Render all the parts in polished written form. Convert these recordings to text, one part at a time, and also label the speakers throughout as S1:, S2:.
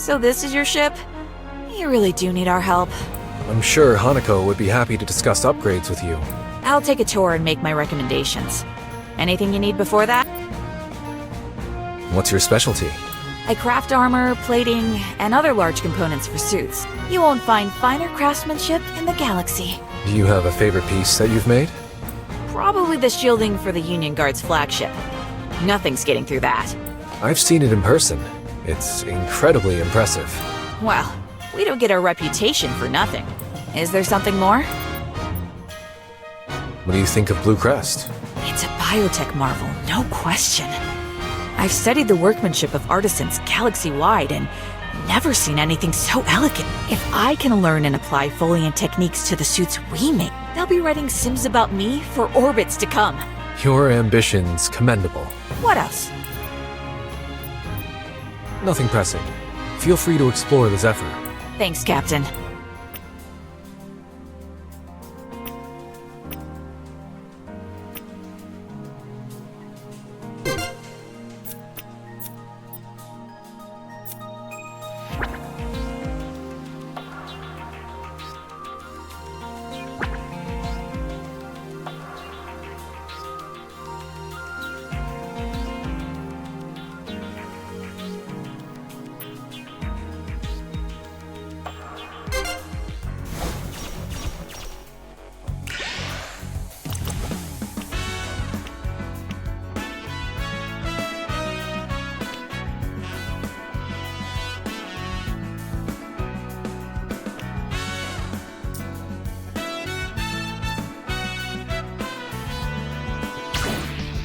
S1: So this is your ship? You really do need our help.
S2: I'm sure Hanako would be happy to discuss upgrades with you.
S1: I'll take a tour and make my recommendations. Anything you need before that?
S2: What's your specialty?
S1: I craft armor, plating, and other large components for suits. You won't find finer craftsmanship in the galaxy.
S2: Do you have a favorite piece that you've made?
S1: Probably the shielding for the Union Guard's flagship. Nothing's getting through that.
S2: I've seen it in person. It's incredibly impressive.
S1: Well, we don't get our reputation for nothing. Is there something more?
S2: What do you think of Blue Crest?
S1: It's a biotech marvel, no question. I've studied the workmanship of artisans galaxy-wide and never seen anything so elegant. If I can learn and apply Foliant techniques to the suits we make, they'll be writing sims about me for orbits to come.
S2: Your ambition's commendable.
S1: What else?
S2: Nothing pressing. Feel free to explore the Zephyr.
S1: Thanks, Captain.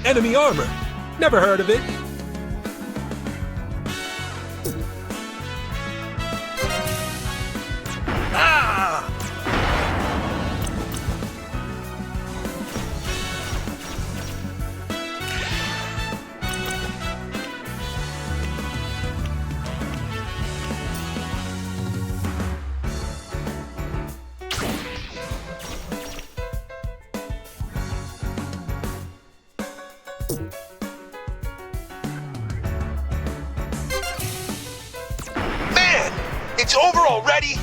S3: Enemy armor! Never heard of it. Ah! Man! It's over already?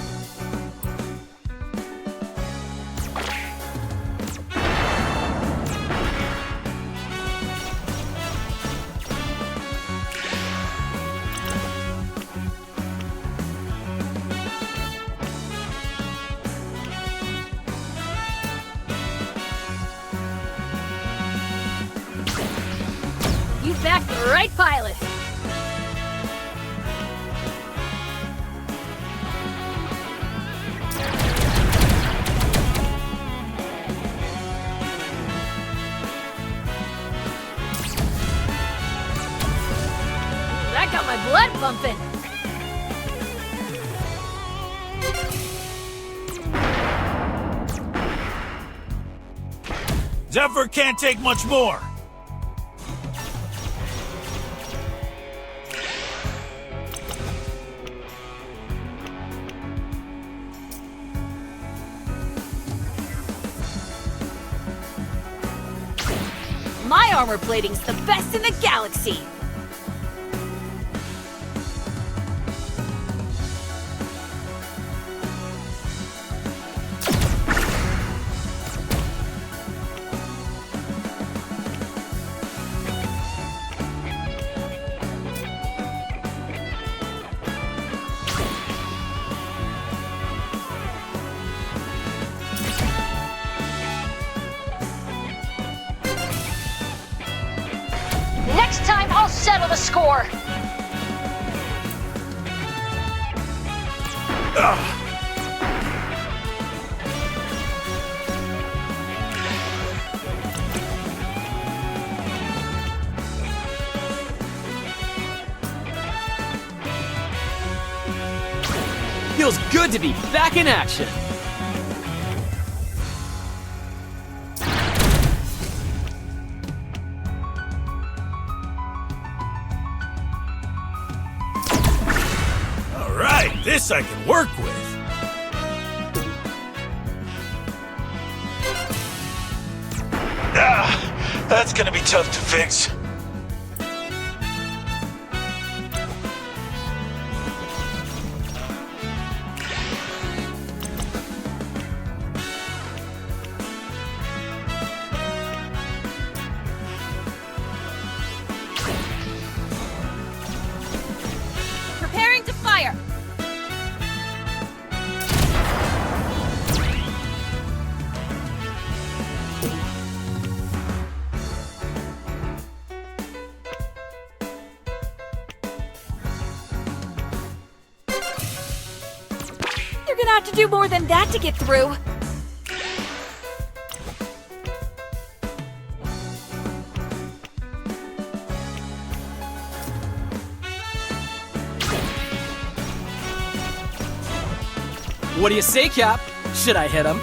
S4: You backed the right pilot. That got my blood pumping.
S3: Zephyr can't take much more.
S1: My armor plating's the best in the galaxy!
S4: Next time, I'll settle the score.
S5: Feels good to be back in action.
S3: All right, this I can work with. Ah, that's gonna be tough to fix.
S1: gonna have to do more than that to get through.
S5: What do you say, Cap? Should I hit him?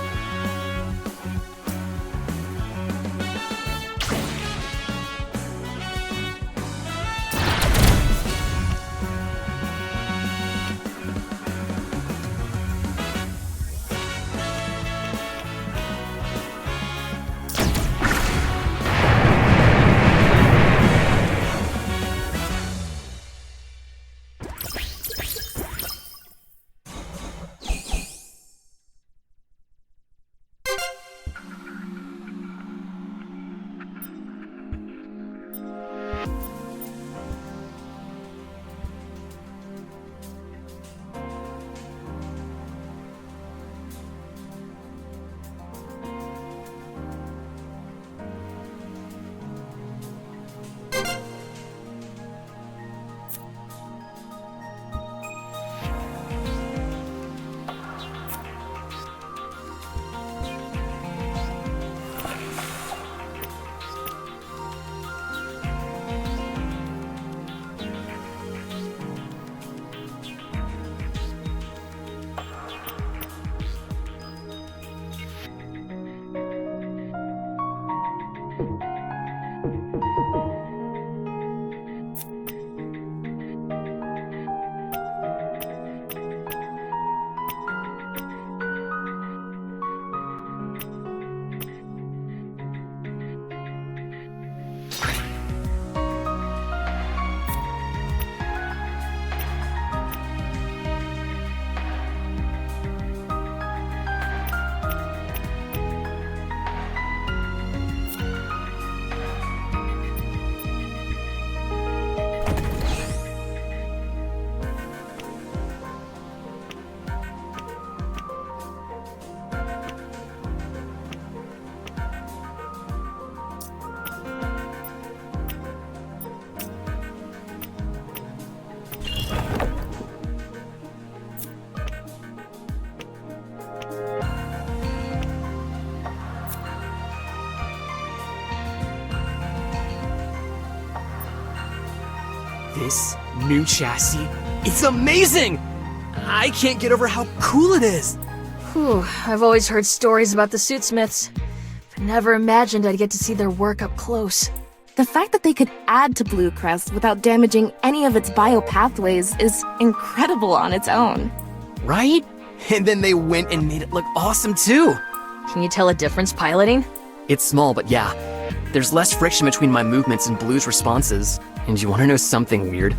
S5: This new chassis, it's amazing! I can't get over how cool it is!
S6: Whew, I've always heard stories about the Suitsmiths, but never imagined I'd get to see their work up close.
S7: The fact that they could add to Bluecrest without damaging any of its biopathways is incredible on its own.
S5: Right? And then they went and made it look awesome too!
S6: Can you tell a difference piloting?
S5: It's small, but yeah. There's less friction between my movements and Blue's responses. And you wanna know something weird?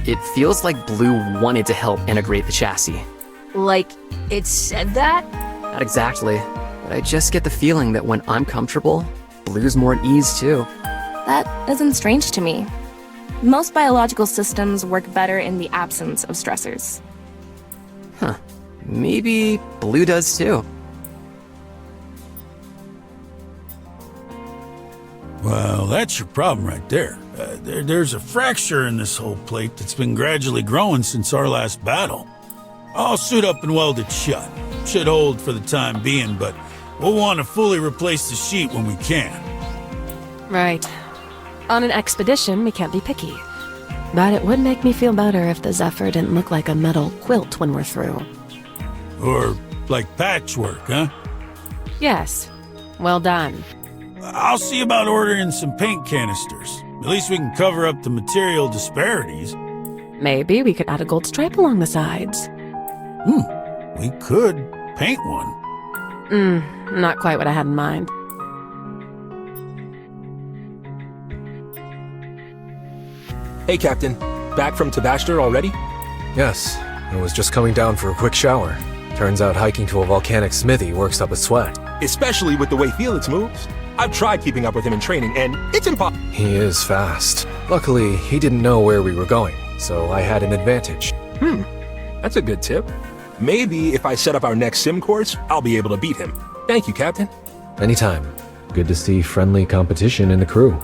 S5: It feels like Blue wanted to help integrate the chassis.
S6: Like, it said that?
S5: Not exactly, but I just get the feeling that when I'm comfortable, Blue's more at ease too.
S7: That isn't strange to me. Most biological systems work better in the absence of stressors.
S5: Huh. Maybe Blue does too.
S3: Well, that's your problem right there. There's a fracture in this whole plate that's been gradually growing since our last battle. I'll suit up and weld it shut. Should hold for the time being, but we'll want to fully replace the sheet when we can.
S8: Right. On an expedition, we can't be picky. But it would make me feel better if the Zephyr didn't look like a metal quilt when we're through.
S3: Or like patchwork, huh?
S8: Yes. Well done.
S3: I'll see about ordering some paint canisters. At least we can cover up the material disparities.
S8: Maybe we could add a gold stripe along the sides.
S3: We could paint one.
S8: Not quite what I had in mind.
S2: Hey, Captain. Back from Tabashter already? Yes. I was just coming down for a quick shower. Turns out hiking to a volcanic smithy works up a sweat.
S9: Especially with the way Felix moves. I've tried keeping up with him in training, and it's impossible.
S2: He is fast. Luckily, he didn't know where we were going, so I had an advantage.
S9: That's a good tip. Maybe if I set up our next sim course, I'll be able to beat him. Thank you, Captain.
S2: Anytime. Good to see friendly competition in the crew.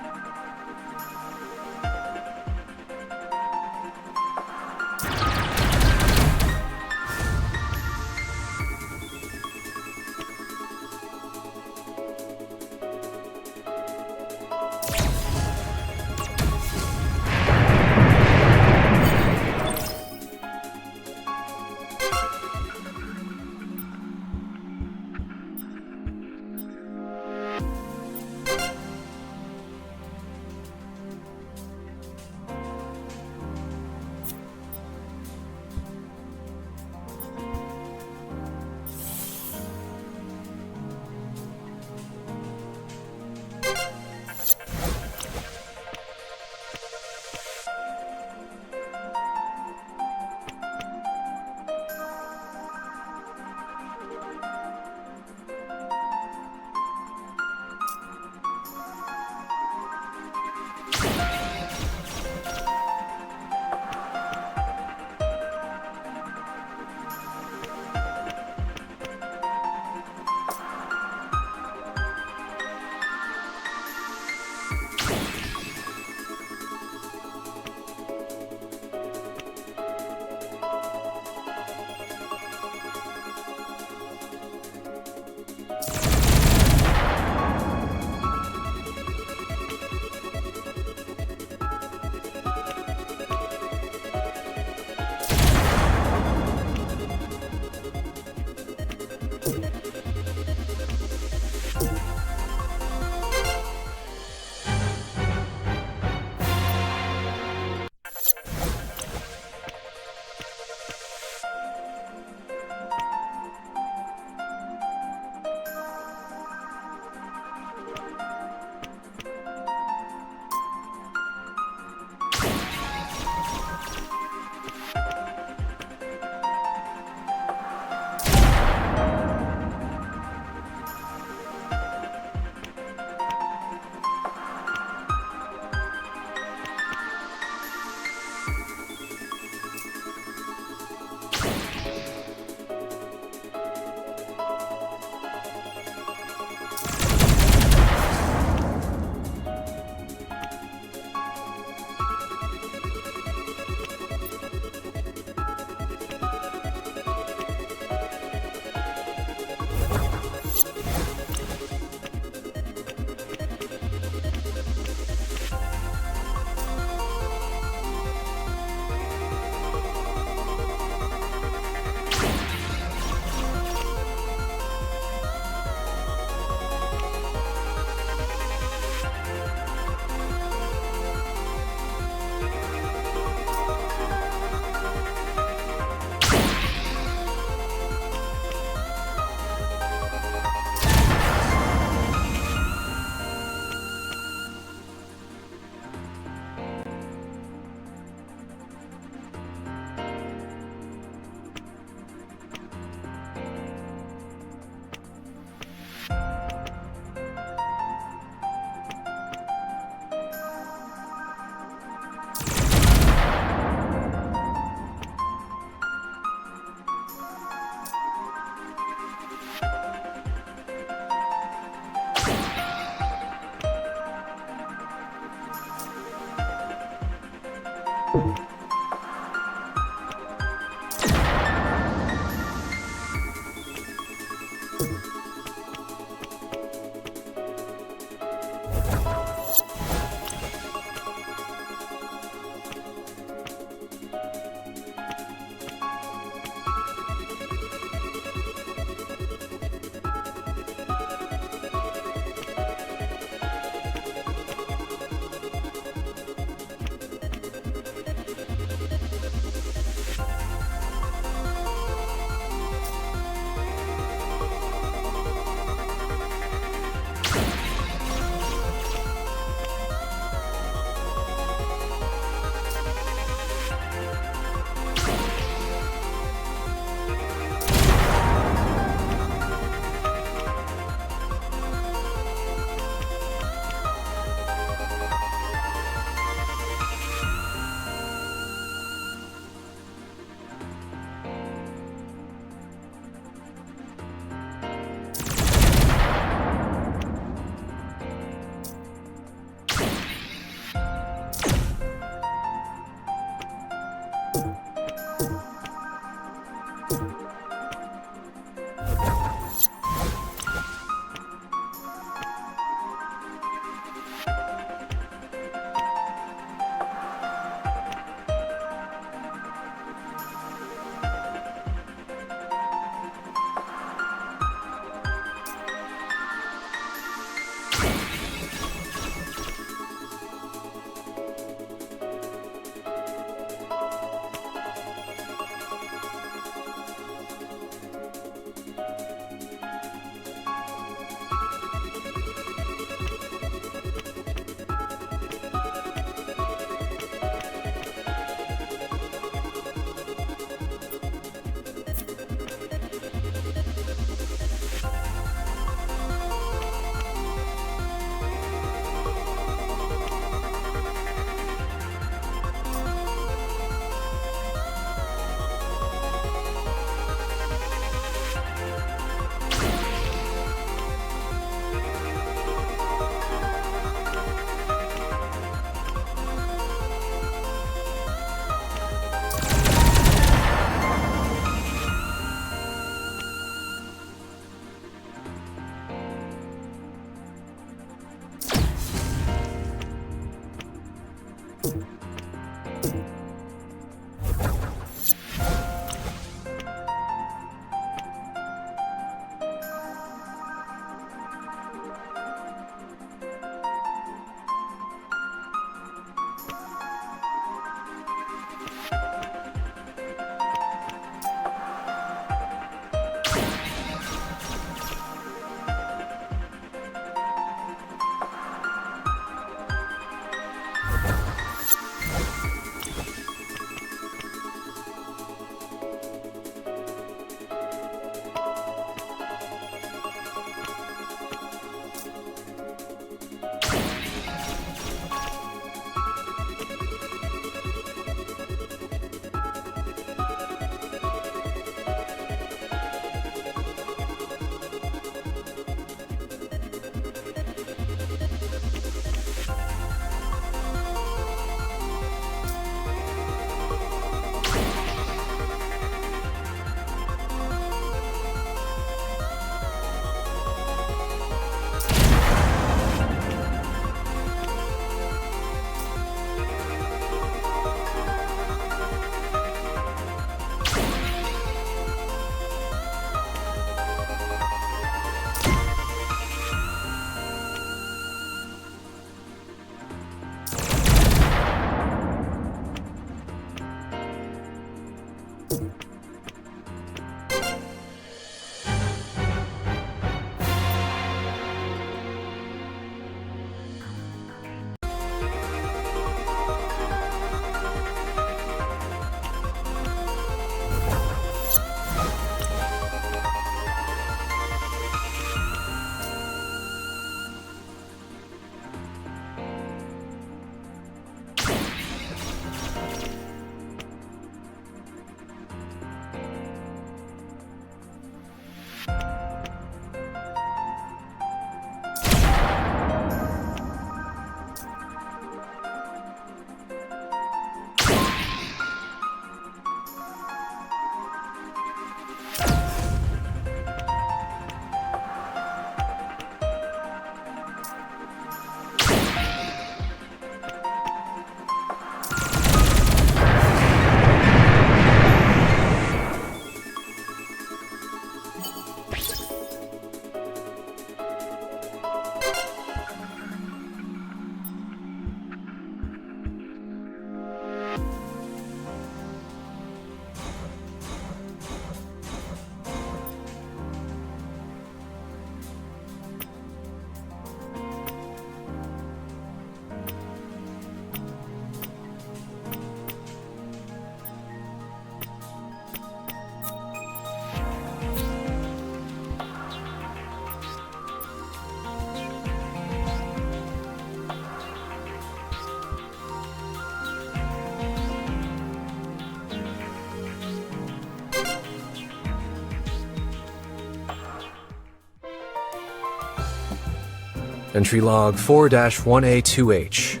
S2: Entry log 4-1A2H.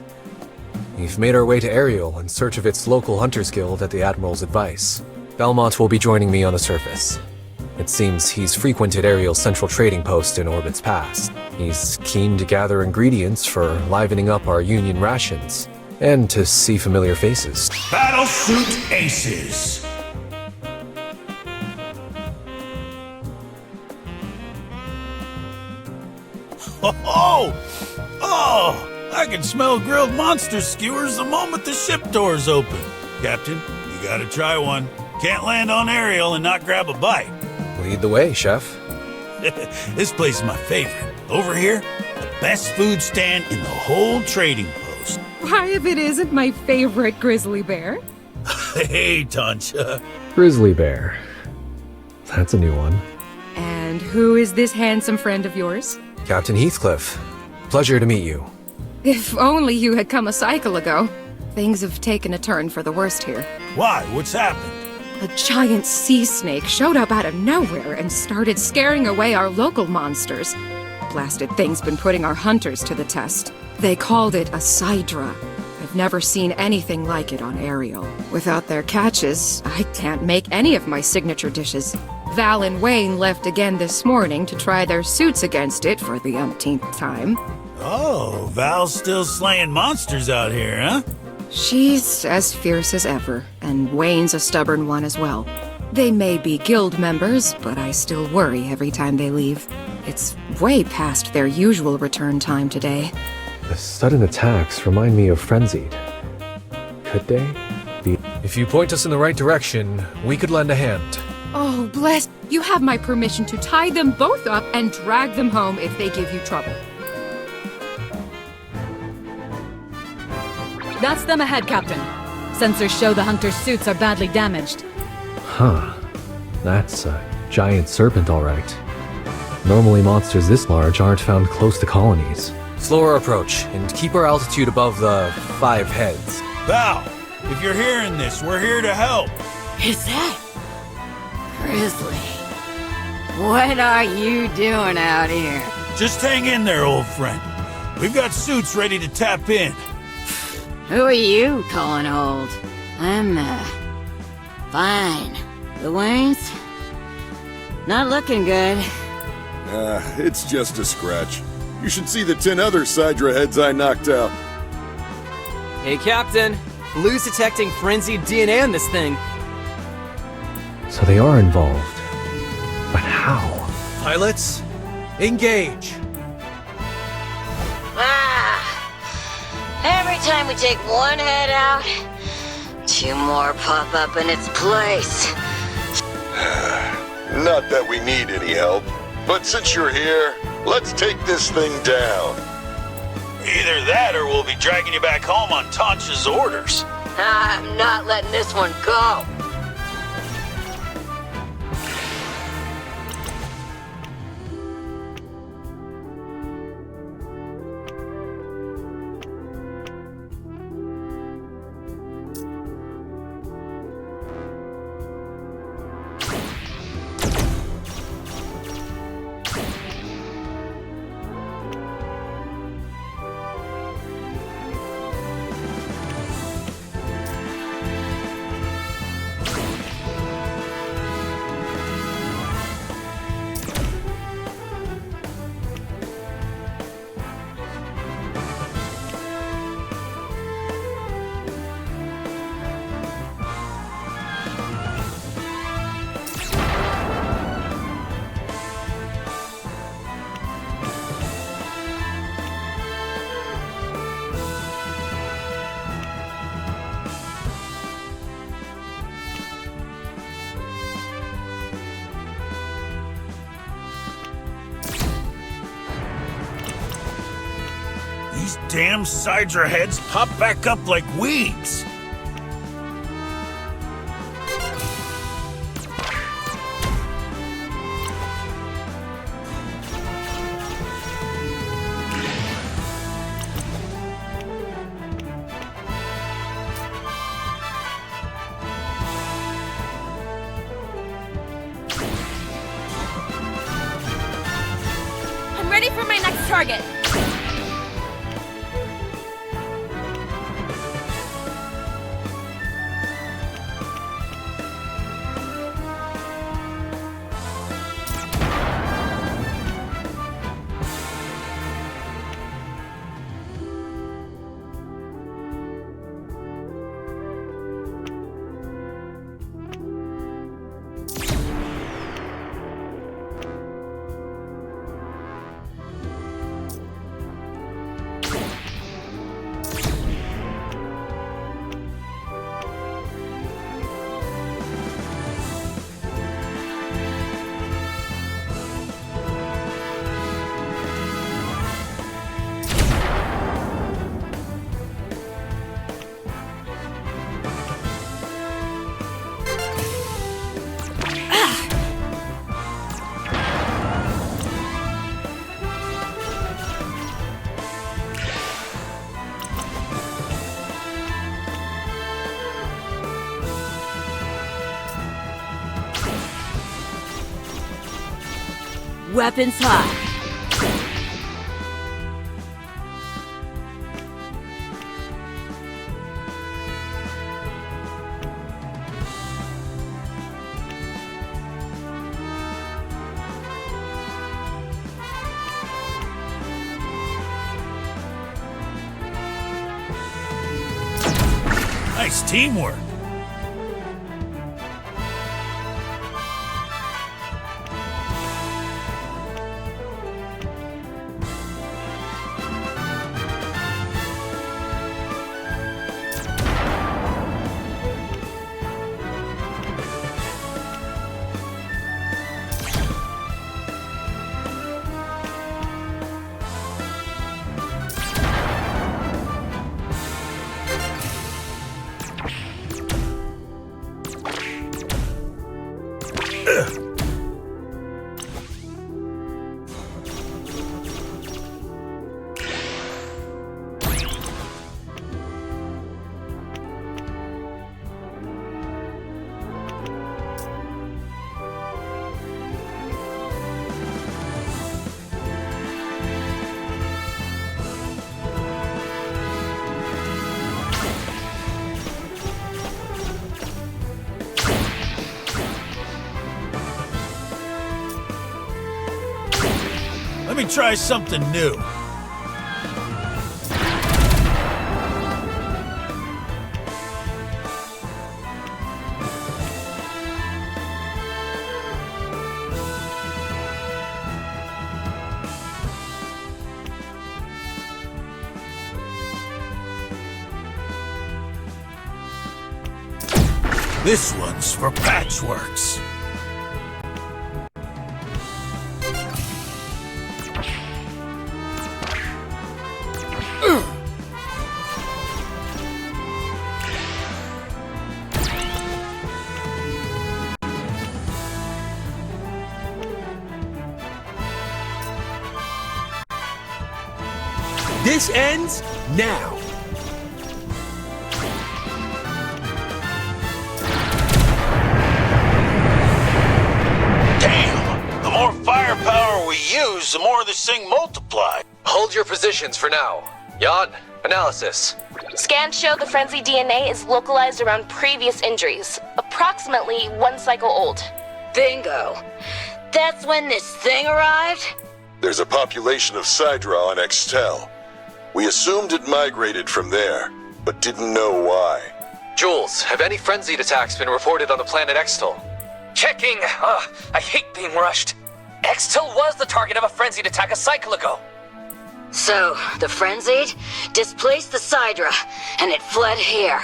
S2: We've made our way to Ariel in search of its local Hunters Guild at the Admiral's advice. Belmont will be joining me on the surface. It seems he's frequented Ariel's central trading post in orbits past. He's keen to gather ingredients for livening up our Union rations, and to see familiar faces.
S3: Battlesuit Aces. Oh, I can smell grilled monster skewers the moment the ship doors open. Captain, you gotta try one. Can't land on Ariel and not grab a bite.
S2: Lead the way, Chef.
S3: This place is my favorite. Over here, the best food stand in the whole trading post.
S10: Why, if it isn't my favorite grizzly bear?
S3: Hey, Tancha.
S2: Grizzly Bear. That's a new one.
S10: And who is this handsome friend of yours?
S2: Captain Heathcliff. Pleasure to meet you.
S10: If only you had come a cycle ago. Things have taken a turn for the worst here.
S3: Why? What's happened?
S10: A giant sea snake showed up out of nowhere and started scaring away our local monsters. Blasted thing's been putting our hunters to the test. They called it a Sidra. I've never seen anything like it on Ariel. Without their catches, I can't make any of my signature dishes. Val and Wayne left again this morning to try their suits against it for the umpteenth time.
S3: Oh, Val's still slaying monsters out here, huh?
S10: She's as fierce as ever, and Wayne's a stubborn one as well. They may be guild members, but I still worry every time they leave. It's way past their usual return time today.
S2: The sudden attacks remind me of Frenzied. Could they be? If you point us in the right direction, we could lend a hand.
S10: Oh, bless. You have my permission to tie them both up and drag them home if they give you trouble.
S11: That's them ahead, Captain. Sensors show the hunter's suits are badly damaged.
S2: Huh. That's a giant serpent, all right. Normally monsters this large aren't found close to colonies. Slower approach, and keep our altitude above the 5 heads.
S3: Val, if you're hearing this, we're here to help.
S12: Is that Grizzly? What are you doing out here?
S3: Just hang in there, old friend. We've got suits ready to tap in.
S12: Who are you calling old? I'm, fine. The Waynes? Not looking good.
S13: It's just a scratch. You should see the 10 other Sidra heads I knocked out.
S5: Hey, Captain. Blue's detecting frenzied DNA on this thing.
S2: So they are involved. But how? Pilots, engage!
S12: Every time we take one head out, 2 more pop up in its place.
S13: Not that we need any help, but since you're here, let's take this thing down.
S3: Either that or we'll be dragging you back home on Tancha's orders.
S12: I'm not letting this one go.
S3: These damn Sidra heads pop back up like weeds.
S14: I'm ready for my next target. Weapons high.
S3: Nice teamwork. Let me try something new. This one's for Patchworks.
S9: This ends now.
S3: Damn! The more firepower we use, the more this thing multiplies.
S2: Hold your positions for now. Yod, analysis.
S15: Scans show the frenzy DNA is localized around previous injuries, approximately 1 cycle old.
S12: Bingo. That's when this thing arrived?
S13: There's a population of Sidra on Extel. We assumed it migrated from there, but didn't know why.
S2: Jules, have any frenzied attacks been reported on the planet Extel?
S16: Checking! I hate being rushed. Extel was the target of a frenzied attack a cycle ago.
S12: So, the frenzied displaced the Sidra, and it fled here.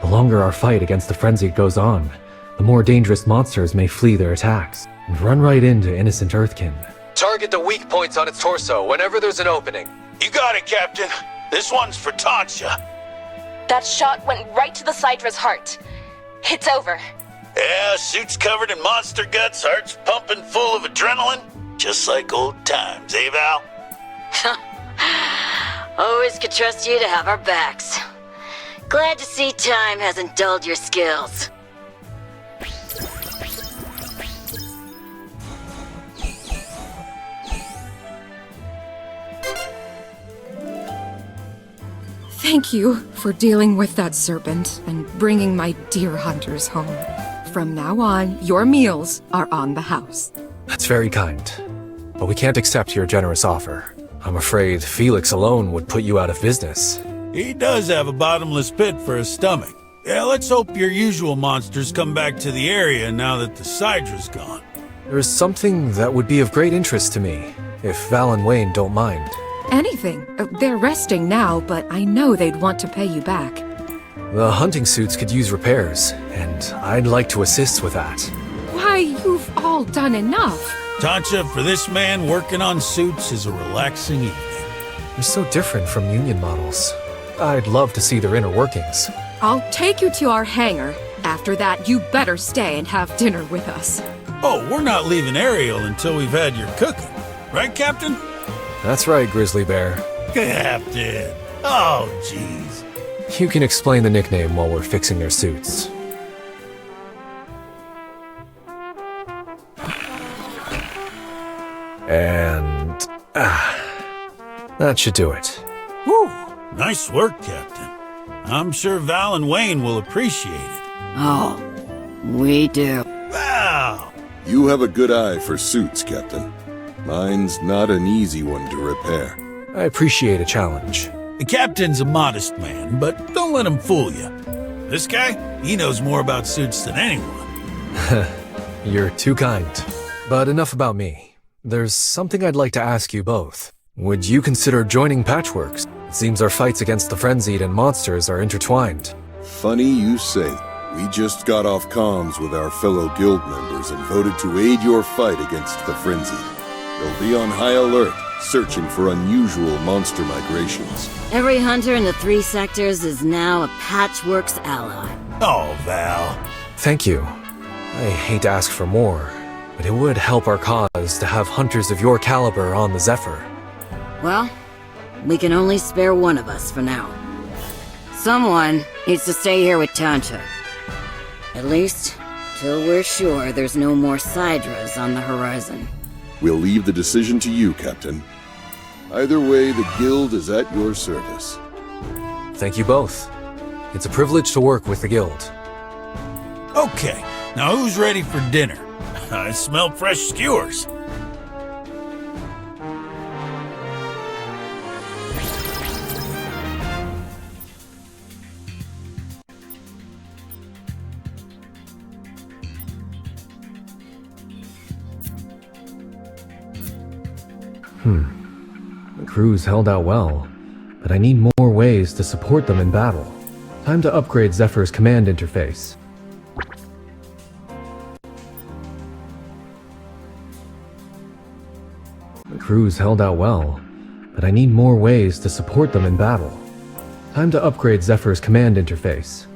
S2: The longer our fight against the frenzied goes on, the more dangerous monsters may flee their attacks and run right into innocent Earthkin. Target the weak points on its torso whenever there's an opening.
S3: You got it, Captain. This one's for Tancha.
S15: That shot went right to the Sydra's heart. It's over.
S3: Yeah, suit's covered in monster guts, heart's pumping full of adrenaline. Just like old times, eh, Val?
S12: Always could trust you to have our backs. Glad to see time hasn't dulled your skills.
S10: Thank you for dealing with that serpent and bringing my dear hunters home. From now on, your meals are on the house.
S2: That's very kind, but we can't accept your generous offer. I'm afraid Felix alone would put you out of business.
S3: He does have a bottomless pit for a stomach. Yeah, let's hope your usual monsters come back to the area now that the Sydra's gone.
S2: There's something that would be of great interest to me, if Val and Wayne don't mind.
S10: Anything. They're resting now, but I know they'd want to pay you back.
S2: The hunting suits could use repairs, and I'd like to assist with that.
S10: Why, you've all done enough.
S3: Tancha, for this man, working on suits is a relaxing evening.
S2: They're so different from Union models. I'd love to see their inner workings.
S10: I'll take you to our hangar. After that, you better stay and have dinner with us.
S3: Oh, we're not leaving Ariel until we've had your cooking. Right, Captain?
S2: That's right, Grizzly Bear.
S3: Captain. Oh, jeez.
S2: You can explain the nickname while we're fixing their suits. And... that should do it.
S3: Whew! Nice work, Captain. I'm sure Val and Wayne will appreciate it.
S12: Oh, we do.
S3: Wow!
S13: You have a good eye for suits, Captain. Mine's not an easy one to repair.
S2: I appreciate a challenge.
S3: The Captain's a modest man, but don't let him fool you. This guy, he knows more about suits than anyone.
S2: You're too kind. But enough about me. There's something I'd like to ask you both. Would you consider joining Patchworks? It seems our fights against the Frenzied and monsters are intertwined.
S13: Funny you say. We just got off comms with our fellow guild members and voted to aid your fight against the Frenzied. They'll be on high alert, searching for unusual monster migrations.
S12: Every hunter in the 3 sectors is now a Patchworks ally.
S3: Oh, Val.
S2: Thank you. I hate to ask for more, but it would help our cause to have hunters of your caliber on the Zephyr.
S12: Well, we can only spare one of us for now. Someone needs to stay here with Tancha. At least, till we're sure there's no more Sidras on the horizon.
S13: We'll leave the decision to you, Captain. Either way, the Guild is at your service.
S2: Thank you both. It's a privilege to work with the Guild.
S3: Okay, now who's ready for dinner? I smell fresh skewers.
S2: The crew's held out well, but I need more ways to support them in battle. Time to upgrade Zephyr's command interface. The crew's held out well, but I need more ways to support them in battle. Time to upgrade Zephyr's command interface.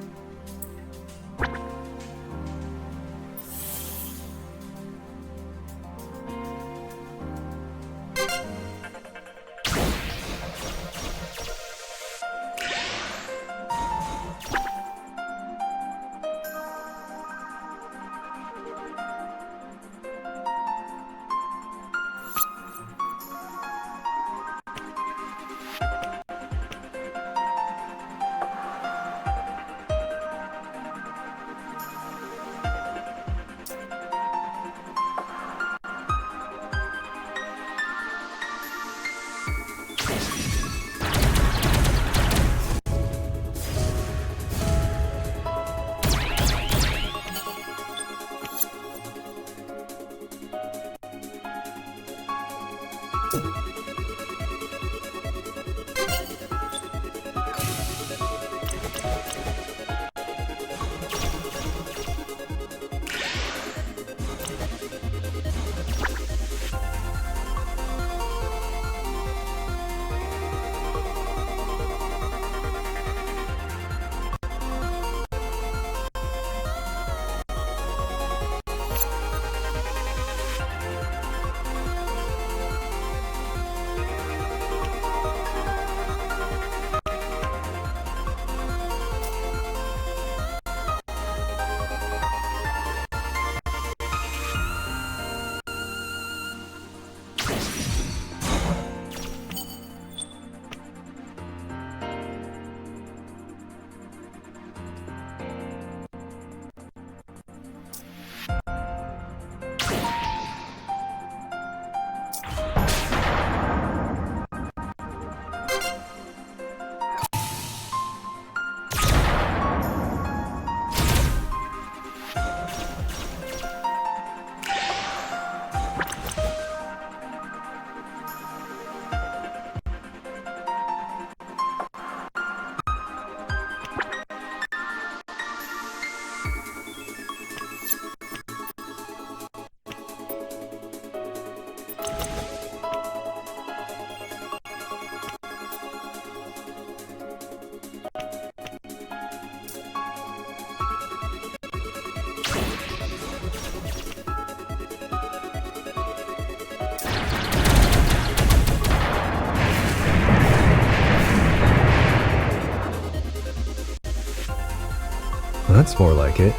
S2: That's more like it.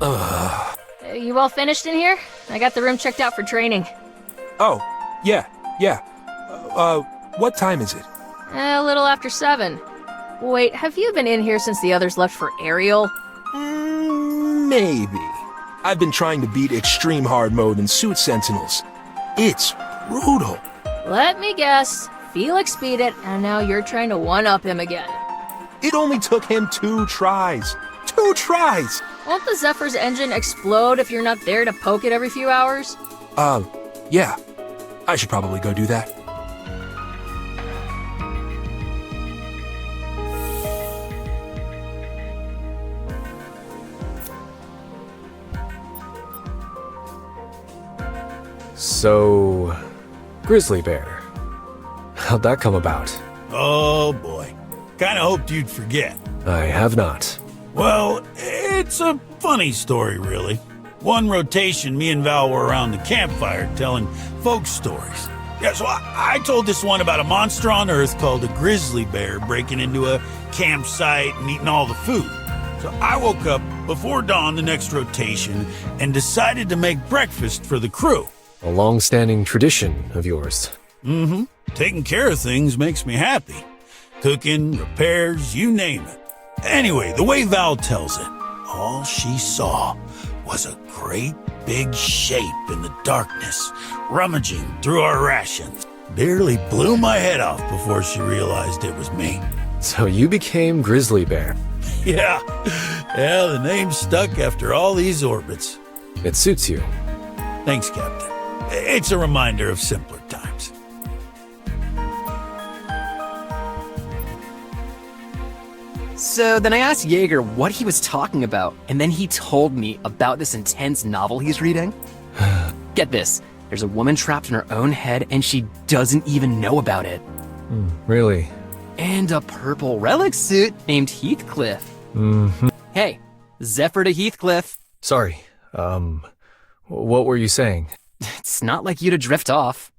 S6: You all finished in here? I got the room checked out for training.
S9: Oh, yeah. What time is it?
S6: A little after 7. Wait, have you been in here since the others left for Ariel?
S9: Maybe. I've been trying to beat extreme hard mode in Suit Sentinels. It's brutal.
S6: Let me guess. Felix beat it, and now you're trying to one-up him again.
S9: It only took him 2 tries. 2 tries!
S6: Won't the Zephyr's engine explode if you're not there to poke it every few hours?
S9: Yeah. I should probably go do that.
S2: So, Grizzly Bear. How'd that come about?
S3: Oh boy. Kinda hoped you'd forget.
S2: I have not.
S3: Well, it's a funny story, really. One rotation, me and Val were around the campfire telling folk stories. Yeah, so I told this one about a monster on Earth called a grizzly bear breaking into a campsite and eating all the food. So I woke up before dawn the next rotation and decided to make breakfast for the crew.
S2: A long-standing tradition of yours.
S3: Mm-hmm. Taking care of things makes me happy. Cooking, repairs, you name it. Anyway, the way Val tells it, all she saw was a great big shape in the darkness, rummaging through our rations. Nearly blew my head off before she realized it was me.
S2: So you became Grizzly Bear.
S3: Yeah, the name stuck after all these orbits.
S2: It suits you.
S3: Thanks, Captain. It's a reminder of simpler times.
S5: So then I asked Jaeger what he was talking about, and then he told me about this intense novel he's reading. Get this, there's a woman trapped in her own head, and she doesn't even know about it.
S2: Really?
S5: And a purple relic suit named Heathcliff.
S2: Mm-hmm.
S5: Hey, Zephyr to Heathcliff.
S2: Sorry, what were you saying?
S5: It's not like you to drift off.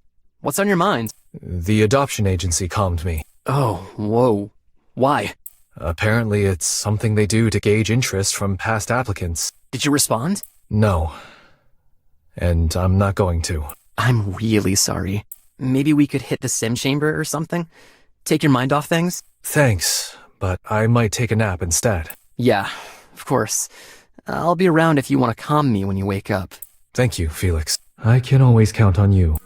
S5: What's on your mind?
S2: The adoption agency calmed me.
S5: Oh, whoa. Why?
S2: Apparently it's something they do to gauge interest from past applicants.
S5: Did you respond?
S2: No. And I'm not going to.
S5: I'm really sorry. Maybe we could hit the sim chamber or something? Take your mind off things?
S2: Thanks, but I might take a nap instead.
S5: Yeah, of course. I'll be around if you want to calm me when you wake up.
S2: Thank you, Felix. I can always count on you.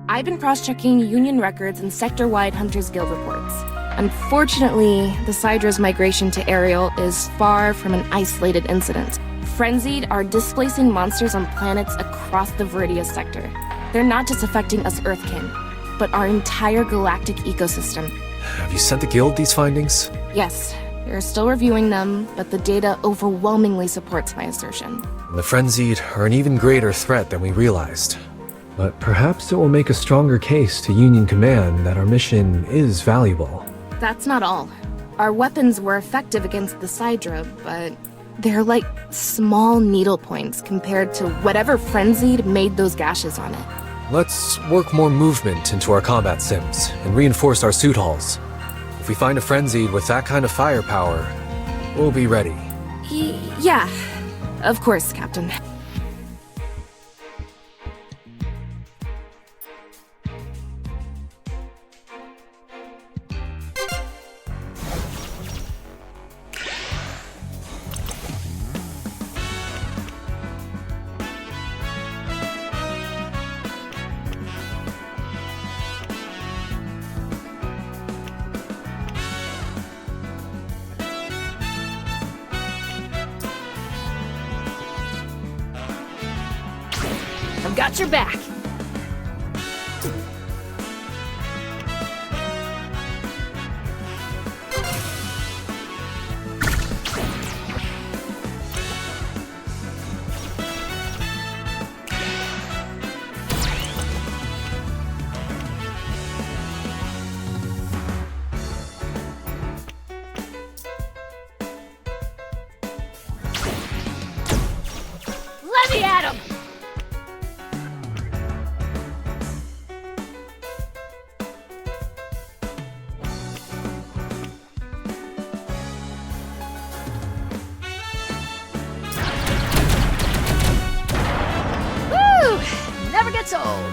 S7: I've been cross-checking Union records and sector-wide Hunters Guild reports. Unfortunately, the Sydra's migration to Ariel is far from an isolated incident. Frenzied are displacing monsters on planets across the Viridia sector. They're not just affecting us Earthkin, but our entire galactic ecosystem.
S2: Have you sent the Guild these findings?
S7: Yes, we're still reviewing them, but the data overwhelmingly supports my assertion.
S2: The Frenzied are an even greater threat than we realized. But perhaps it will make a stronger case to Union Command that our mission is valuable.
S7: That's not all. Our weapons were effective against the Sidra, but they're like small needle points compared to whatever Frenzied made those gashes on it.
S2: Let's work more movement into our combat sims and reinforce our suit halls. If we find a Frenzied with that kind of firepower, we'll be ready.
S7: Yeah, of course, Captain.
S6: I've got your back. Let me at him! settled.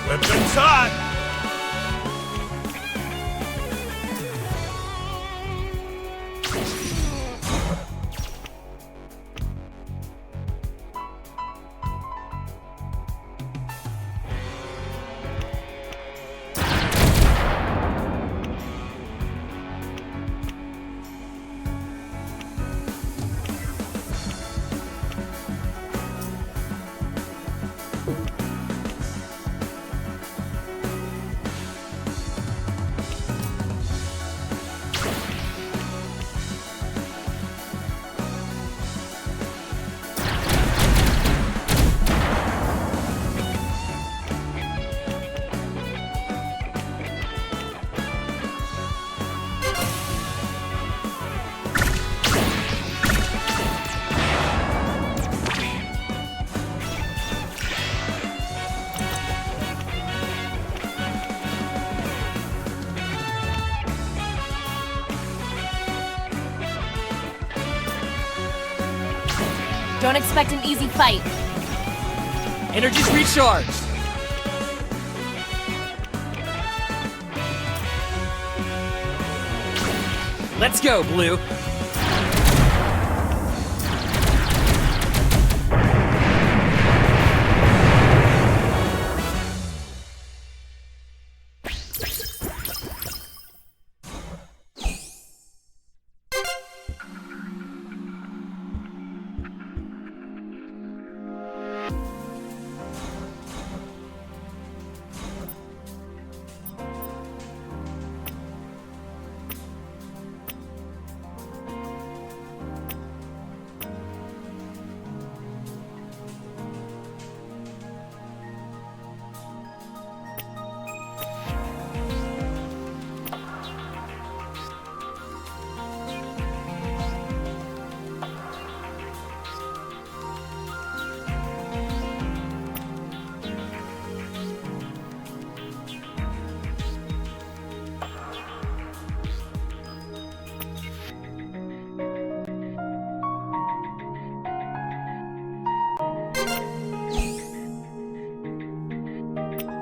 S3: Weapons hot!
S15: Don't expect an easy fight.
S5: Energy's recharged. Let's go, Blue.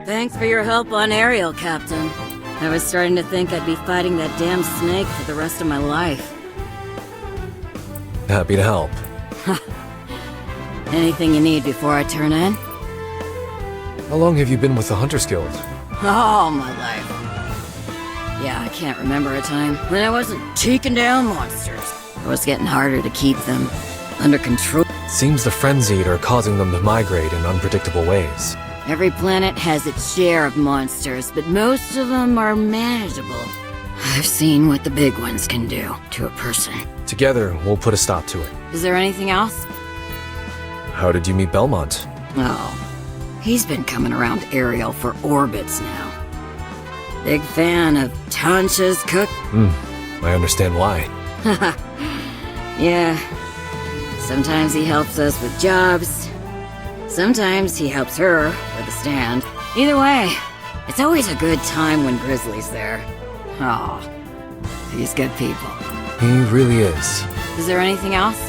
S12: Thanks for your help on Ariel, Captain. I was starting to think I'd be fighting that damn snake for the rest of my life.
S2: Happy to help.
S12: Anything you need before I turn in?
S2: How long have you been with the Hunters Guild?
S12: All my life. Yeah, I can't remember a time when I wasn't taking down monsters. It was getting harder to keep them under control.
S2: Seems the Frenzied are causing them to migrate in unpredictable ways.
S12: Every planet has its share of monsters, but most of them are manageable. I've seen what the big ones can do to a person.
S2: Together, we'll put a stop to it.
S12: Is there anything else?
S2: How did you meet Belmont?
S12: Oh, he's been coming around Ariel for orbits now. Big fan of Tancha's cook.
S2: I understand why.
S12: Yeah. Sometimes he helps us with jobs. Sometimes he helps her with a stand. Either way, it's always a good time when Grizzly's there. Oh, he's good people.
S2: He really is.
S12: Is there anything else?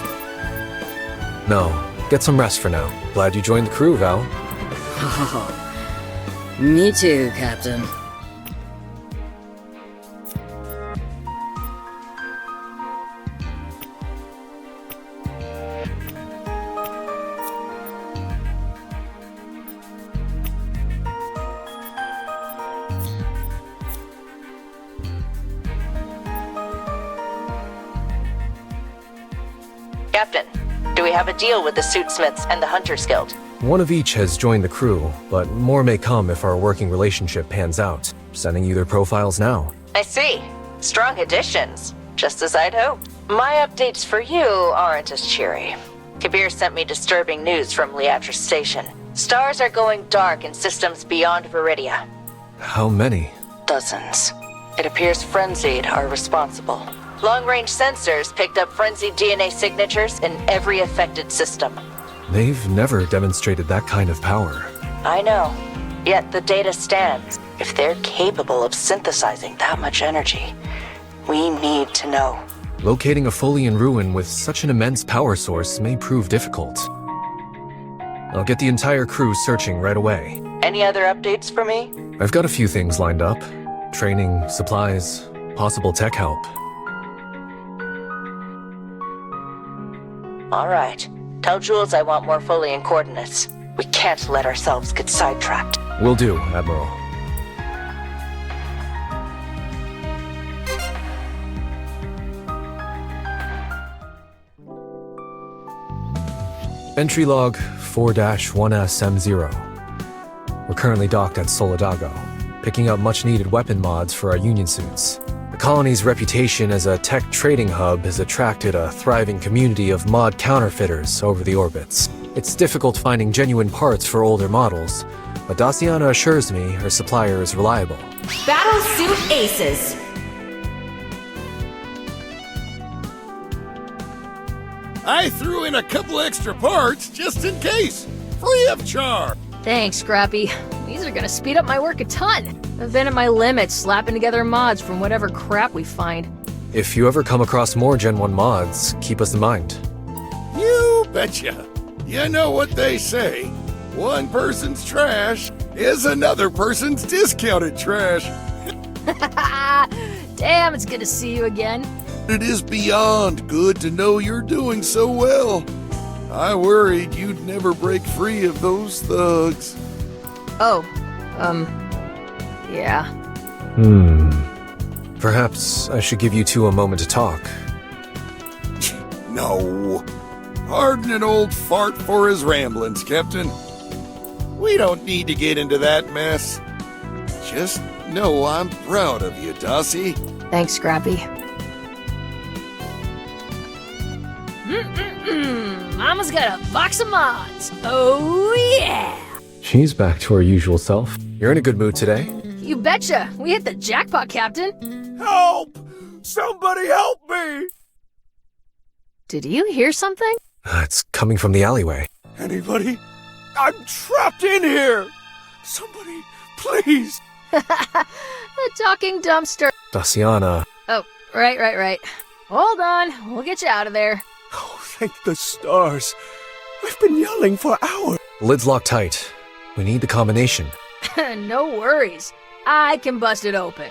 S2: No. Get some rest for now. Glad you joined the crew, Val.
S12: Oh, me too, Captain.
S15: Captain, do we have a deal with the Suitsmiths and the Hunters Guild?
S2: One of each has joined the crew, but more may come if our working relationship pans out. Sending you their profiles now.
S15: I see. Strong additions. Just as I'd hoped. My updates for you aren't as cheery. Kabir sent me disturbing news from Liatra Station. Stars are going dark in systems beyond Viridia.
S2: How many?
S15: Dozens. It appears Frenzied are responsible. Long-range sensors picked up Frenzied DNA signatures in every affected system.
S2: They've never demonstrated that kind of power.
S15: I know. Yet the data stands. If they're capable of synthesizing that much energy, we need to know.
S2: Locating a Folian ruin with such an immense power source may prove difficult. I'll get the entire crew searching right away.
S15: Any other updates for me?
S2: I've got a few things lined up. Training, supplies, possible tech help.
S15: All right. Tell Jules I want more Folian coordinates. We can't let ourselves get sidetracked.
S2: Will do, Admiral. Entry log 4-1SM0. We're currently docked at Solidago, picking up much-needed weapon mods for our Union suits. The colony's reputation as a tech trading hub has attracted a thriving community of mod counterfeiters over the orbits. It's difficult finding genuine parts for older models, but Daciana assures me her supplier is reliable.
S1: Battlesuit Aces.
S14: I threw in a couple extra parts just in case, free of charge.
S6: Thanks, Scrappy. These are gonna speed up my work a ton. I've been at my limit slapping together mods from whatever crap we find.
S2: If you ever come across more Gen 1 mods, keep us in mind.
S14: You betcha. You know what they say. One person's trash is another person's discounted trash.
S6: Damn, it's good to see you again.
S14: It is beyond good to know you're doing so well. I worried you'd never break free of those thugs.
S6: Oh, yeah.
S2: Perhaps I should give you two a moment to talk.
S14: No. Pardon an old fart for his ramblings, Captain. We don't need to get into that mess. Just know I'm proud of you, Dossie.
S6: Thanks, Scrappy. Mama's got a box of mods. Oh, yeah.
S2: She's back to her usual self. You're in a good mood today.
S6: You betcha. We hit the jackpot, Captain.
S14: Help! Somebody help me!
S6: Did you hear something?
S2: It's coming from the alleyway.
S14: Anybody? I'm trapped in here! Somebody, please!
S6: The talking dumpster.
S2: Daciana.
S6: Oh, right. Hold on. We'll get you out of there.
S9: Oh, thank the stars. I've been yelling for hours.
S2: Lid's locked tight. We need the combination.
S6: No worries. I can bust it open.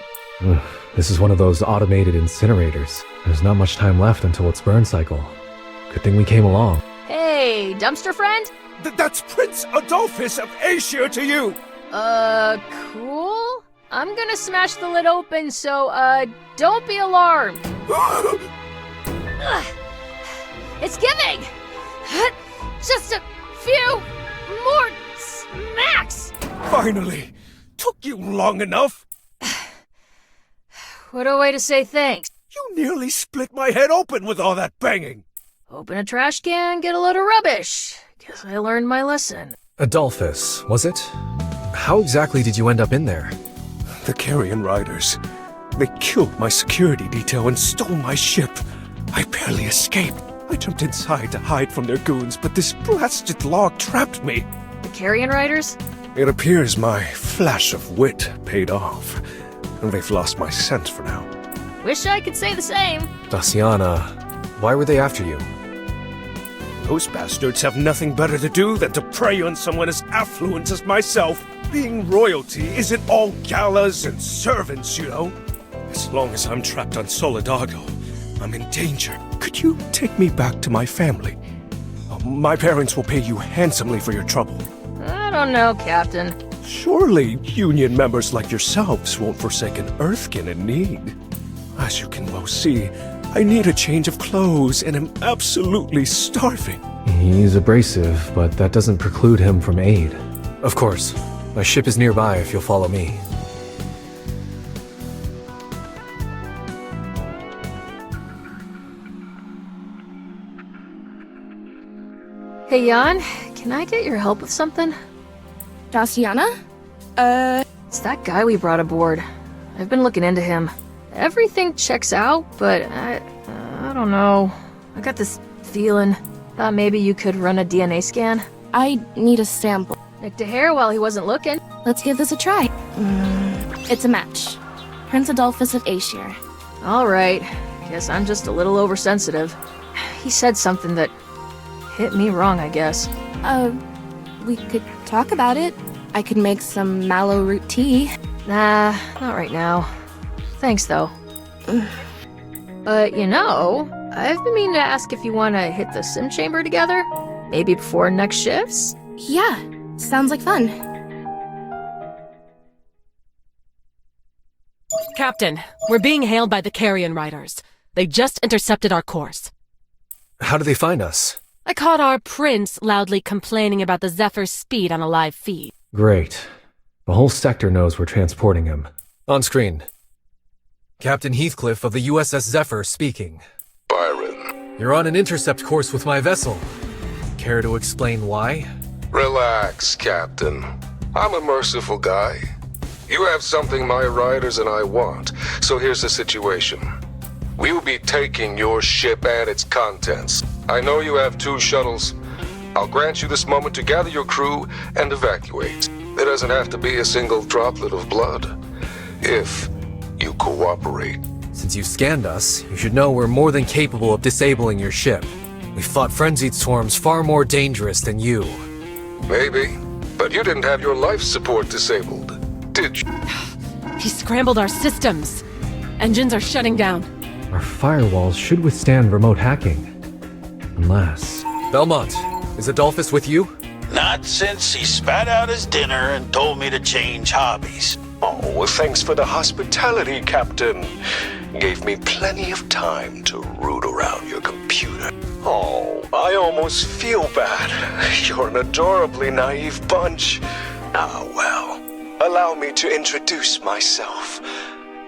S2: This is one of those automated incinerators. There's not much time left until its burn cycle. Good thing we came along.
S6: Hey, dumpster friend?
S9: That's Prince Adolphus of Asia to you!
S6: Cool? I'm gonna smash the lid open, so, don't be alarmed. It's giving! Just a few more smacks!
S9: Finally! Took you long enough!
S6: What a way to say thanks.
S9: You nearly split my head open with all that banging!
S6: Open a trash can, get a load of rubbish. Guess I learned my lesson.
S2: Adolphus, was it? How exactly did you end up in there?
S9: The Carrion Riders. They killed my security detail and stole my ship. I barely escaped. I jumped inside to hide from their goons, but this blasted log trapped me.
S6: The Carrion Riders?
S9: It appears my flash of wit paid off, and they've lost my scent for now.
S6: Wish I could say the same.
S2: Daciana, why were they after you?
S9: Those bastards have nothing better to do than to prey on someone as affluent as myself. Being royalty isn't all galas and servants, you know. As long as I'm trapped on Solidago, I'm in danger. Could you take me back to my family? My parents will pay you handsomely for your trouble.
S6: I don't know, Captain.
S9: Surely Union members like yourselves won't forsake an Earthkin in need. As you can well see, I need a change of clothes and am absolutely starving.
S2: He's abrasive, but that doesn't preclude him from aid. Of course. My ship is nearby if you'll follow me.
S6: Hey, Jan, can I get your help with something?
S7: Daciana?
S6: It's that guy we brought aboard. I've been looking into him. Everything checks out, but I don't know. I got this feeling. Thought maybe you could run a DNA scan.
S7: I need a sample.
S6: Nicked a hair while he wasn't looking.
S7: Let's give this a try. It's a match. Prince Adolphus of Aesir.
S6: Alright. Guess I'm just a little oversensitive. He said something that hit me wrong, I guess.
S7: We could talk about it. I could make some mallow root tea.
S6: Nah, not right now. Thanks, though. But, you know, I've been meaning to ask if you want to hit the sim chamber together? Maybe before next shifts?
S7: Yeah, sounds like fun.
S8: Captain, we're being hailed by the Carrion Riders. They just intercepted our course.
S2: How do they find us?
S8: I caught our prince loudly complaining about the Zephyr's speed on a live feed.
S2: Great. The whole sector knows we're transporting him. On screen. Captain Heathcliff of the USS Zephyr speaking.
S17: Byron.
S2: You're on an intercept course with my vessel. Care to explain why?
S17: Relax, Captain. I'm a merciful guy. You have something my riders and I want, so here's the situation. We will be taking your ship and its contents. I know you have 2 shuttles. I'll grant you this moment to gather your crew and evacuate. There doesn't have to be a single droplet of blood. If you cooperate.
S2: Since you scanned us, you should know we're more than capable of disabling your ship. We fought frenzied swarms far more dangerous than you.
S17: Maybe, but you didn't have your life support disabled, did you?
S8: He scrambled our systems. Engines are shutting down.
S2: Our firewalls should withstand remote hacking. Unless... Belmont, is Adolphus with you?
S3: Not since he spat out his dinner and told me to change hobbies.
S9: Oh, thanks for the hospitality, Captain. Gave me plenty of time to root around your computer. Oh, I almost feel bad. You're an adorably naive bunch. Ah, well, allow me to introduce myself.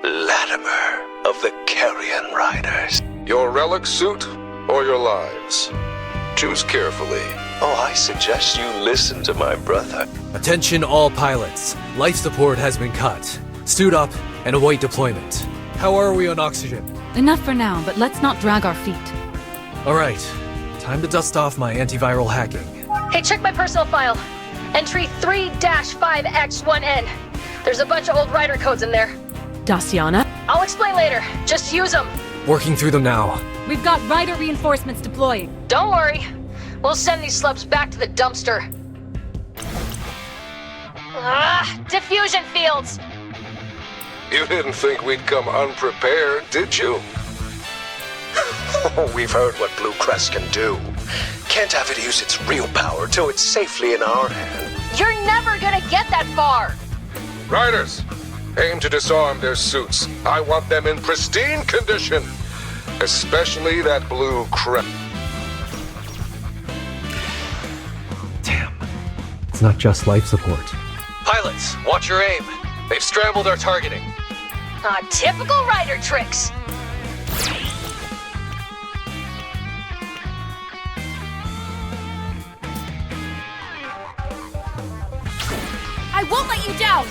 S9: Latimer of the Carrion Riders.
S17: Your relic suit or your lives? Choose carefully.
S9: Oh, I suggest you listen to my brother.
S2: Attention all pilots. Life support has been cut. Suit up and await deployment. How are we on oxygen?
S11: Enough for now, but let's not drag our feet.
S2: Alright, time to dust off my antiviral hacking.
S4: Hey, check my personal file. Entry 3-5X1N. There's a bunch of old rider codes in there.
S8: Daciana?
S4: I'll explain later. Just use them.
S2: Working through them now.
S11: We've got rider reinforcements deploying.
S4: Don't worry. We'll send these slubs back to the dumpster. Diffusion fields!
S17: You didn't think we'd come unprepared, did you?
S9: Oh, we've heard what Blue Crest can do. Can't have it use its real power till it's safely in our hand.
S4: You're never gonna get that far!
S17: Riders, aim to disarm their suits. I want them in pristine condition. Especially that Blue Crest.
S2: Damn. It's not just life support. Pilots, watch your aim. They've scrambled our targeting.
S4: Typical rider tricks!
S11: I won't let you down!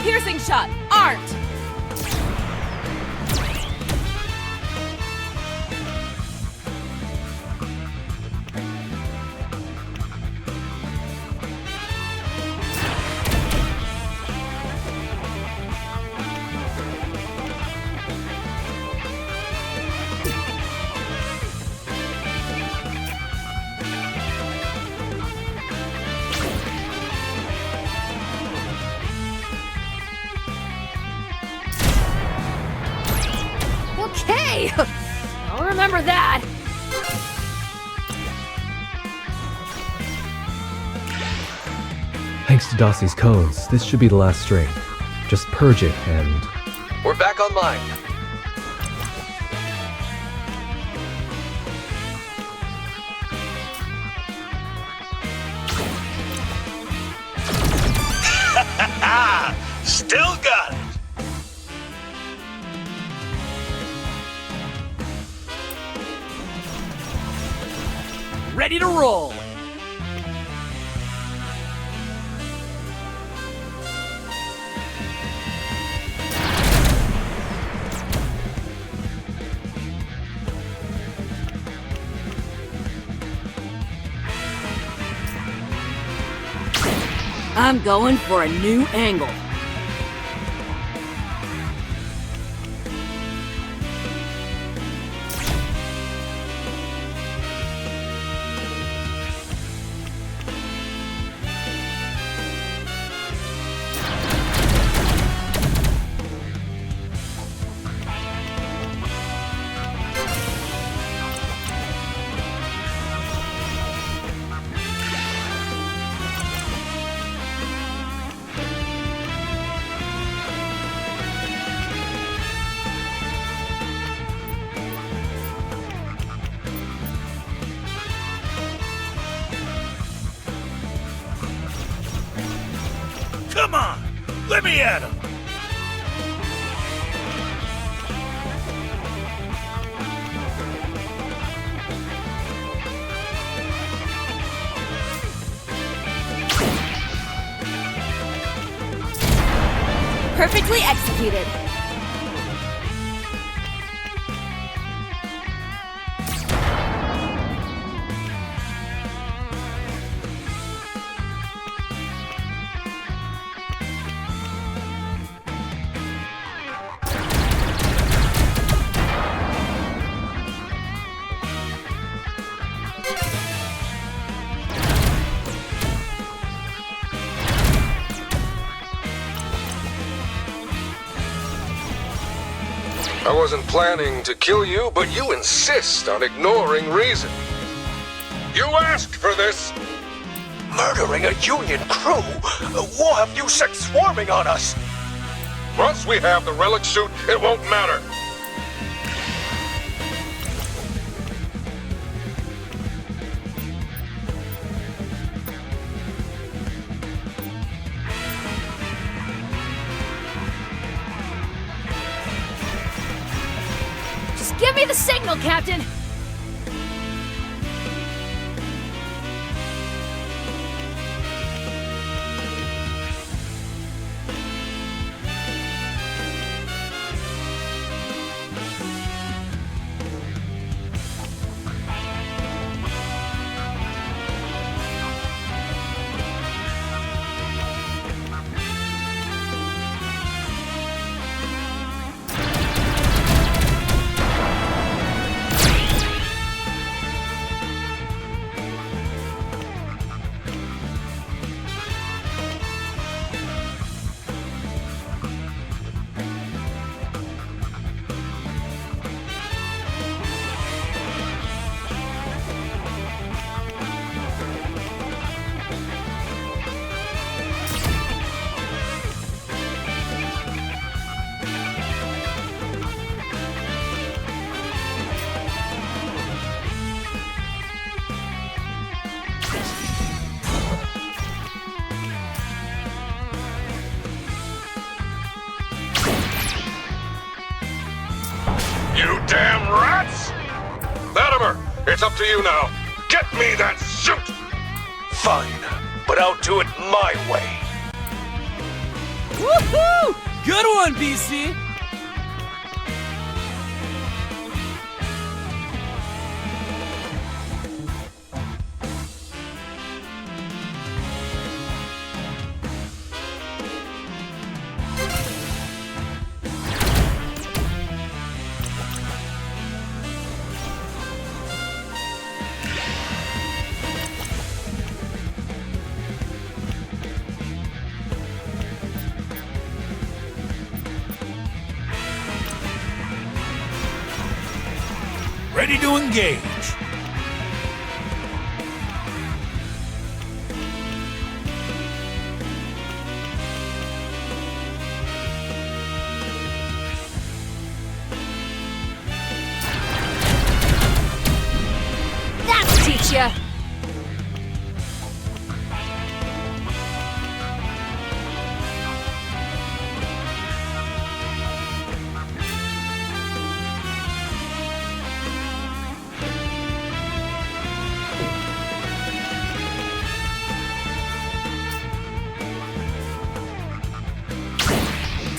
S11: piercing shot! Art!
S6: Okay! I'll remember that.
S2: Thanks to Dossie's cones, this should be the last string. Just purge it and...
S16: We're back online.
S3: Still got it!
S5: Ready to roll!
S12: I'm going for a new angle.
S3: Come on! Let me at him!
S11: Perfectly executed.
S17: I wasn't planning to kill you, but you insist on ignoring reason. You asked for this!
S9: Murdering a Union crew? We'll have U-Sec swarming on us!
S17: Once we have the relic suit, it won't matter.
S6: Just give me the signal, Captain!
S17: You damn rats! Latimer, it's up to you now. Get me that suit!
S9: Fine, but I'll do it my way.
S18: Woohoo! Good one, BC!
S3: Ready to engage.
S6: That'll teach ya!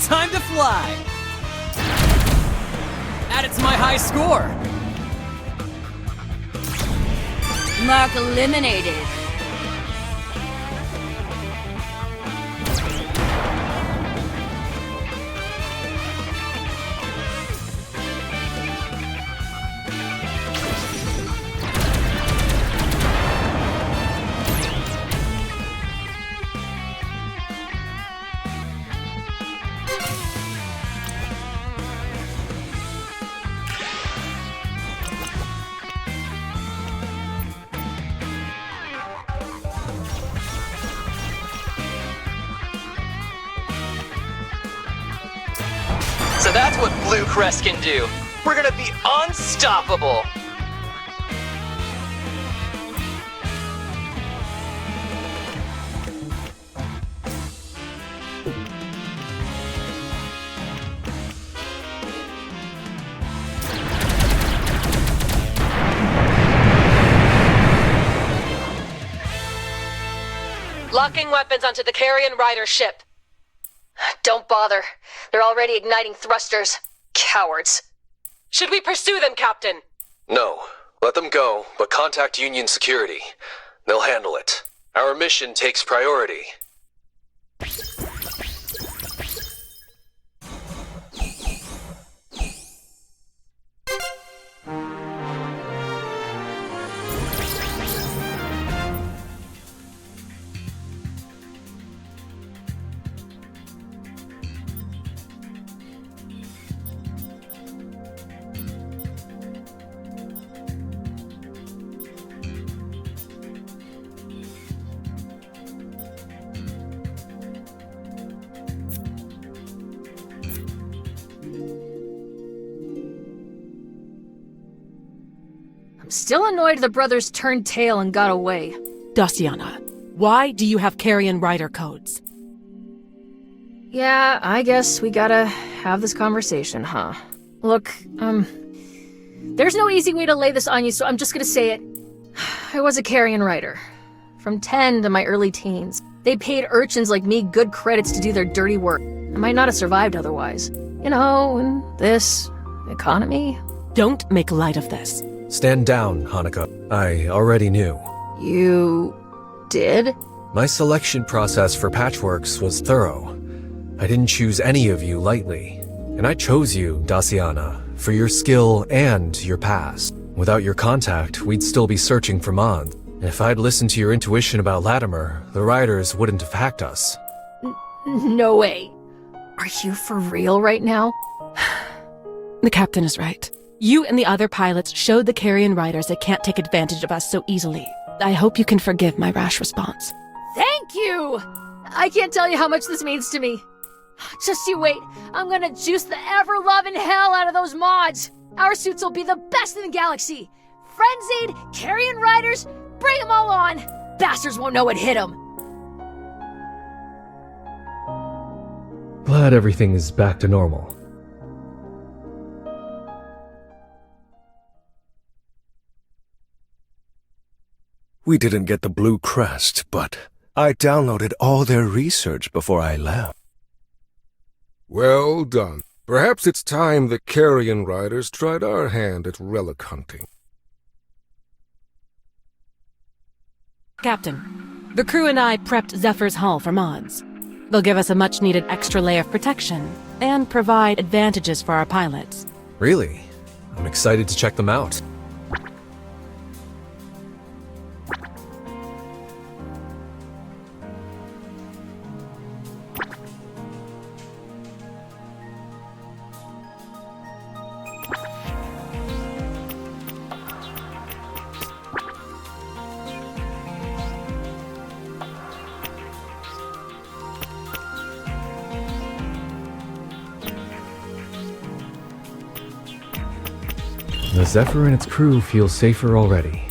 S18: Time to fly! Add it to my high score!
S12: Mark eliminated.
S18: So that's what Blue Crest can do. We're gonna be unstoppable!
S4: Locking weapons onto the Carrion Rider ship. Don't bother. They're already igniting thrusters. Cowards. Should we pursue them, Captain?
S2: No. Let them go, but contact Union security. They'll handle it. Our mission takes priority.
S6: I'm still annoyed the brothers turned tail and got away.
S8: Daciana, why do you have Carrion Rider codes?
S6: Yeah, I guess we gotta have this conversation, huh? Look, there's no easy way to lay this on you, so I'm just gonna say it. I was a Carrion Rider. From 10 to my early teens. They paid urchins like me good credits to do their dirty work. I might not have survived otherwise. You know, in this economy.
S8: Don't make light of this.
S2: Stand down, Hanukkah. I already knew.
S6: You did?
S2: My selection process for Patchworks was thorough. I didn't choose any of you lightly. And I chose you, Daciana, for your skill and your past. Without your contact, we'd still be searching for Mond. And if I'd listened to your intuition about Latimer, the Riders wouldn't have hacked us.
S6: No way. Are you for real right now?
S8: The captain is right. You and the other pilots showed the Carrion Riders they can't take advantage of us so easily. I hope you can forgive my rash response.
S6: Thank you! I can't tell you how much this means to me. Just you wait. I'm gonna juice the ever-loving hell out of those mods. Our suits will be the best in the galaxy. Frenzied, Carrion Riders, bring them all on. Bastards won't know what hit them.
S2: Glad everything is back to normal.
S9: We didn't get the Blue Crest, but I downloaded all their research before I left.
S17: Well done. Perhaps it's time the Carrion Riders tried our hand at relic hunting.
S8: Captain, the crew and I prepped Zephyr's hull for mods. They'll give us a much-needed extra layer of protection and provide advantages for our pilots.
S2: Really? I'm excited to check them out. The Zephyr and its crew feel safer already.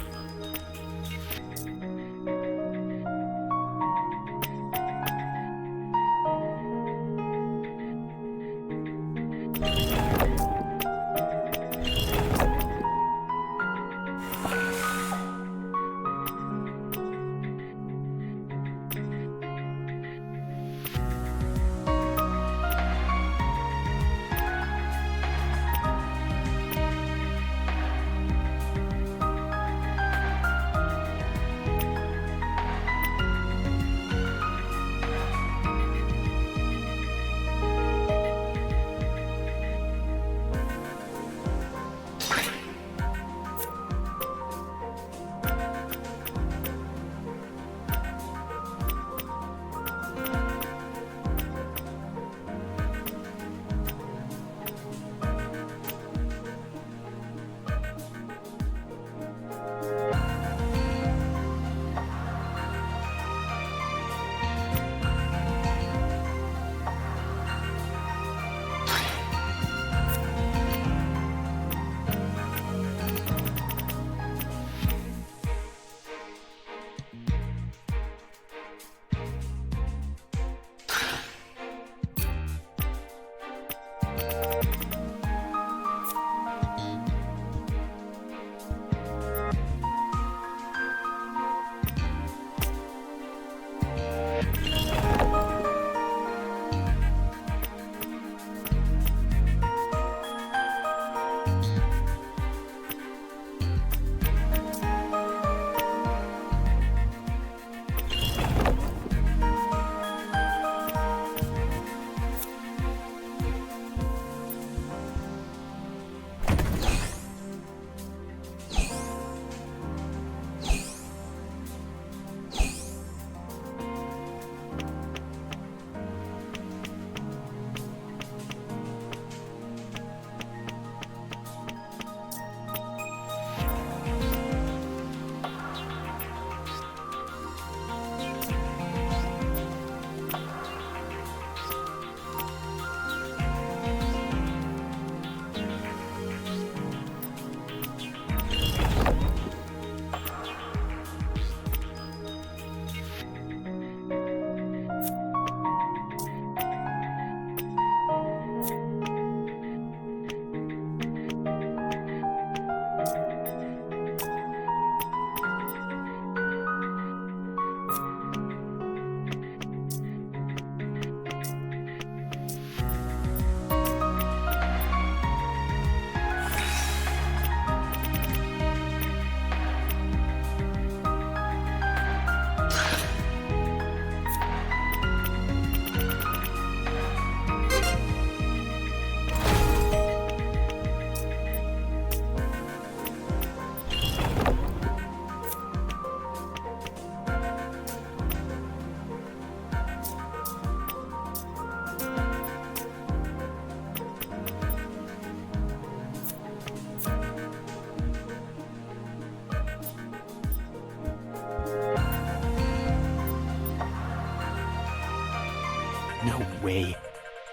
S5: No way.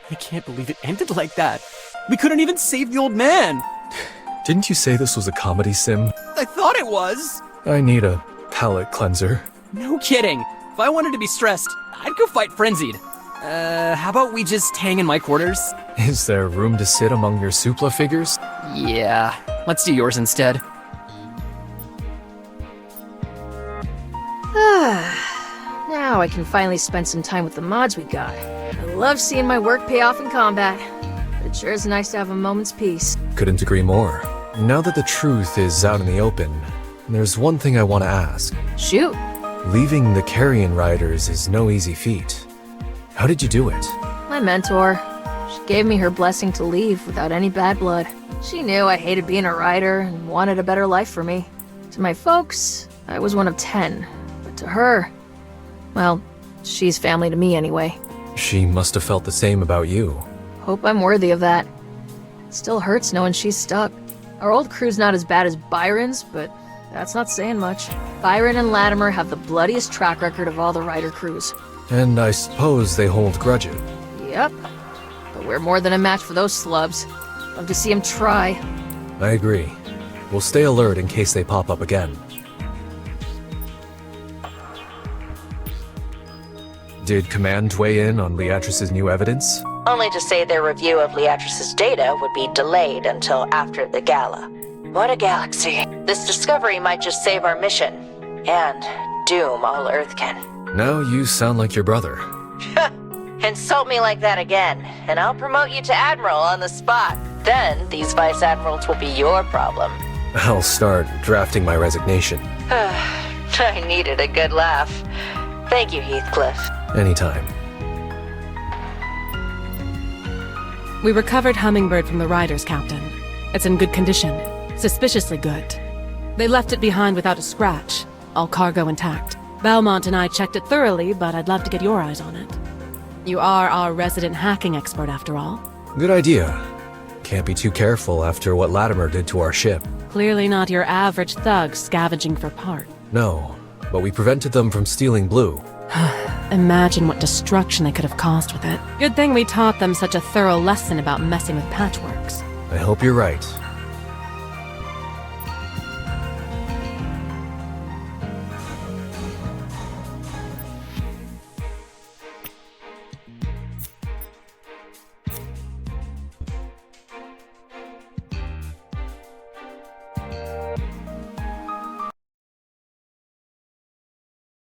S5: I can't believe it ended like that. We couldn't even save the old man.
S2: Didn't you say this was a comedy sim?
S5: I thought it was.
S2: I need a palate cleanser.
S5: No kidding. If I wanted to be stressed, I'd go fight Frenzied. How about we just hang in my quarters?
S2: Is there room to sit among your Supla figures?
S5: Yeah, let's do yours instead.
S6: Now I can finally spend some time with the mods we got. I love seeing my work pay off in combat, but it sure is nice to have a moment's peace.
S2: Couldn't agree more. Now that the truth is out in the open, there's one thing I want to ask.
S6: Shoot.
S2: Leaving the Carrion Riders is no easy feat. How did you do it?
S6: My mentor. She gave me her blessing to leave without any bad blood. She knew I hated being a rider and wanted a better life for me. To my folks, I was one of 10. But to her, well, she's family to me anyway.
S2: She must have felt the same about you.
S6: Hope I'm worthy of that. It still hurts knowing she's stuck. Our old crew's not as bad as Byron's, but that's not saying much. Byron and Latimer have the bloodiest track record of all the rider crews.
S2: And I suppose they hold grudges.
S6: Yep. But we're more than a match for those slubs. Love to see them try.
S2: I agree. We'll stay alert in case they pop up again. Did Command weigh in on Leatris's new evidence?
S15: Only to say their review of Leatris's data would be delayed until after the gala. What a galaxy. This discovery might just save our mission. And doom all Earthkin.
S2: Now you sound like your brother.
S15: Insult me like that again, and I'll promote you to Admiral on the spot. Then, these Vice Admirals will be your problem.
S2: I'll start drafting my resignation.
S15: I needed a good laugh. Thank you, Heathcliff.
S2: Anytime.
S8: We recovered Hummingbird from the Riders, Captain. It's in good condition. Suspiciously good. They left it behind without a scratch. All cargo intact. Belmont and I checked it thoroughly, but I'd love to get your eyes on it. You are our resident hacking expert, after all.
S2: Good idea. Can't be too careful after what Latimer did to our ship.
S8: Clearly not your average thug scavenging for parts.
S2: No, but we prevented them from stealing Blue.
S8: Imagine what destruction they could have caused with it. Good thing we taught them such a thorough lesson about messing with patchworks.
S2: I hope you're right.